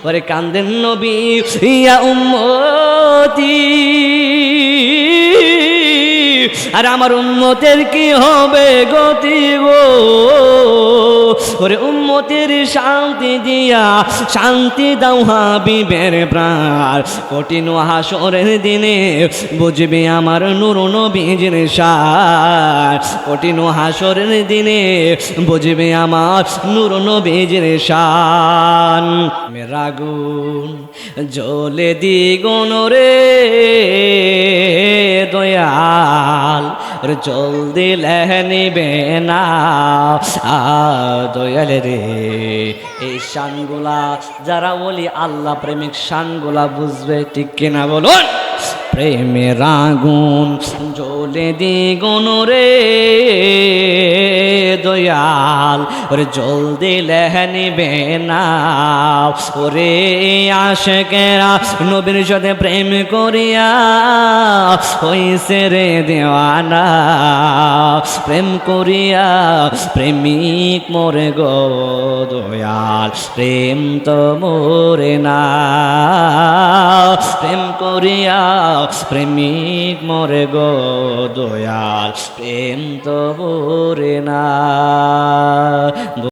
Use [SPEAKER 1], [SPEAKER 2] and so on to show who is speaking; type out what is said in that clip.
[SPEAKER 1] ওরে কান্দেন নবী ইয়া উম্মতি, আর আমার উম্মতের কি হবে গতি গো। ওরে উম্মতের শান্তি দিয়া শান্তি দাও হাবিবের প্রাণ, কঠিন হাসরের দিনে বুঝবে আমার নূর নবীর শান, কঠিন হাসরের দিনে বুঝবে আমার নূর নবীর শান। মেরাগুন জ্বলে দ্বিগুণ রে দয়াল, জল দিলে নিবে না দয়াল রে। এই শানগুলা যারা বলি আল্লাহ প্রেমিক শানগুলা বুঝবে, ঠিক কিনা বলুন? প্রেমের আগুন জ্বলে দ্বিগুণ রে দয়াল, ওরে জল দিলে নিবে না। ওরে আশিকেরা নবীর সাথে প্রেম করিয়া হইছে রে দেওয়ানা, প্রেম করিয়া প্রেমিক মরে গো দয়াল, প্রেম তো মরে না। প্রেম করিয়া প্রেমিক মরে গো দয়াল, প্রেম তো মরে না।